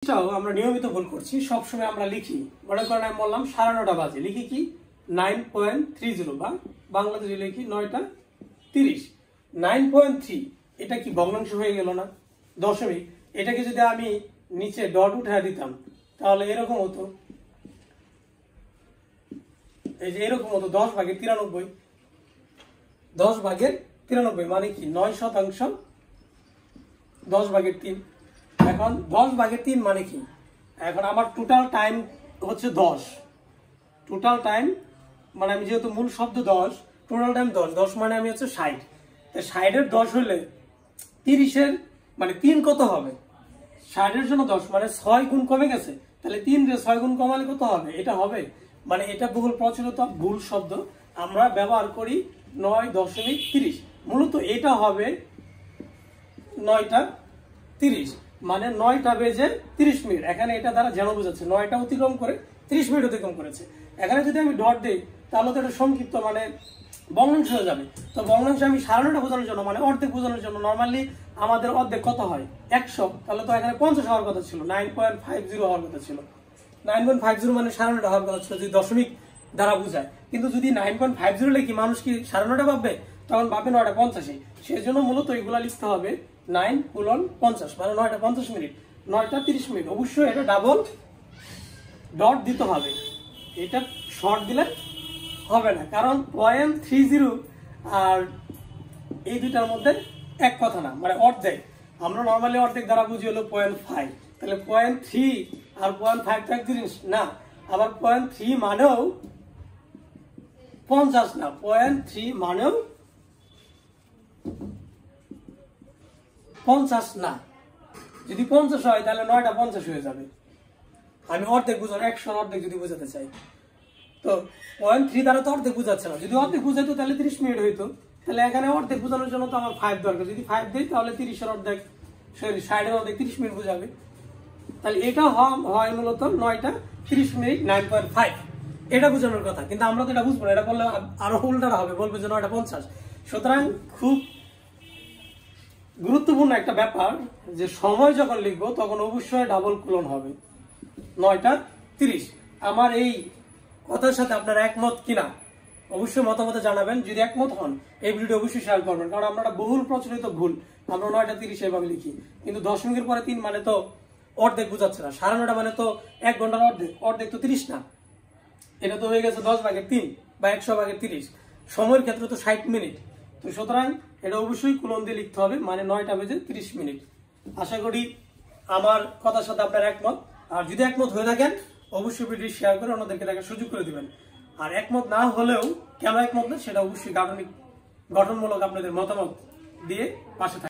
আমরা নিয়মিত ভুল করছি, সবসময় আমরা লিখি, মনে করেন আমি বললাম 9:30 বাজে, লিখি কি 9.30 বা বাংলাদেশে লিখি 9টা 30। 9.3 এটা কি ভগ্নাংশ হয়ে গেল না, দশমিক। এটাকে যদি আমি নিচে ডট উঠে দিতাম তাহলে এরকম হতো, এই যে এরকম হতো 10/93। 10/93 মানে কি 9%, 10/3। এখন 10/3 মানে কি, এখন আমার টোটাল টাইম হচ্ছে 10। টোটাল টাইম মানে আমি যেহেতু মূল শব্দ 10, টোটাল টাইম 10, 10 মানে আমি হচ্ছে 60। 60-এর 10 হলে 30-এর মানে 3 কত হবে, 60-এর জন্য 10 মানে 6 গুণ কমে গেছে, তাহলে 3-রে 6 গুণ কমালে কত হবে, এটা হবে। মানে এটা বহুল প্রচলিত ভুল শব্দ, আমরা ব্যবহার করি 9.30। মূলত এটা হবে 9টা 30 মানে 9টা বেজে 30 মিনিট। এখানে এটা দ্বারা যেন বোঝাচ্ছে 9টা অতিক্রম করে 30 মিনিট অতিক্রম করেছে। এখানে যদি আমি ডট দিই তাহলে তো এটা সংক্ষিপ্ত মানে ভগ্নাংশ হয়ে যাবে। তো ভগ্নাংশ আমি 9:30 বোঝানোর জন্য মানে অর্ধেক বোঝানোর জন্য, নর্মালি আমাদের অর্ধেক কত হয় 100, তাহলে তো এখানে 50 হওয়ার কথা ছিল, 9.50 হওয়ার কথা ছিল। 9.50 মানে 9:30 হওয়ার কথা ছিল যদি দশমিক দ্বারা বোঝায়। কিন্তু যদি 9.50 লিখি মানুষ কি 9:30 ভাববে, তখন ভাববে 9:50। সেই জন্য মূলত এগুলা লিখতে হবে 9:50 মানে 9টা 50 মিনিট, 9টা 30 মিনিট। অবশ্যই এটা ডাবল ডট দিতে হবে, এটা শর্ট দিলে হবে না, কারণ 0.30 আর এই দুইটার মধ্যে এক কথা না, মানে অর্ধেক। আমরা নর্মালি অর্ধেক দ্বারা বুঝি হলো 0.5, তাহলে 0.3 আর 0.5 তো এক জিনিস না। আবার 0.3 মানেও 50 না, 0.3 মানেও 50 না। যদি 50 হয় তাহলে 9টা 50 হয়ে যাবে। আমি অর্ধেক বুঝানো 100 অর্ধেক যদি বোঝাতে চাই, তো 0.3 দ্বারা তো অর্ধেক বুঝাচ্ছে না। যদি অর্ধেক বুঝাইতো তাহলে 30 মিনিট হইতো, তাহলে এখানে অর্ধেক বোঝানোর জন্য তো আমার 5 দরকার। যদি 5 দিই তাহলে 30-এর অর্ধেক, সরি 60-এর অর্ধেক 30 মিনিট বুঝাবে। তাহলে এটা হয় মূলত 9টা 30 মিনিট 9.5, এটা বোঝানোর কথা। কিন্তু আমরা তো এটা বুঝবো না, এটা বললে আরো উল্টাটা হবে, বলবে যে 9টা 50। সুতরাং খুব গুরুত্বপূর্ণ একটা ব্যাপার যে সময় যখন লিখবো তখন অবশ্যই ডাবল কোলন হবে 9টা 30। আমার এই কথার সাথে আপনারা একমত কিনা অবশ্যই মতামতে জানাবেন। যদি একমত হন এই ভিডিও অবশ্যই শেয়ার করবেন, কারণ আমরা বহুল প্রচলিত ভুল, আমরা 9টা 30 এভাবে লিখি। কিন্তু দশমিকের পরে 3 মানে তো অর্ধেক বুঝাচ্ছে না, 9:30 মানে তো 1 ঘন্টার অর্ধেক, অর্ধেক তো 30 না, এটা তো হয়ে গেছে 10/3 বা 100/30। সময়ের ক্ষেত্রে তো 60 মিনিট। তো সুতরাং এটা অবশ্যই কোলন দিয়ে লিখতে হবে, মানে 9টা বেজে 30 মিনিট। আশা করি আমার কথার সাথে আপনার একমত। আর যদি একমত হয়ে থাকেন অবশ্যই ভিডিও শেয়ার করে অন্যদেরকে দেখার সুযোগ করে দিবেন। আর একমত না হলেও কেন একমত না সেটা অবশ্যই গঠনমূলক আপনাদের মতামত দিয়ে পাশে থাকবেন।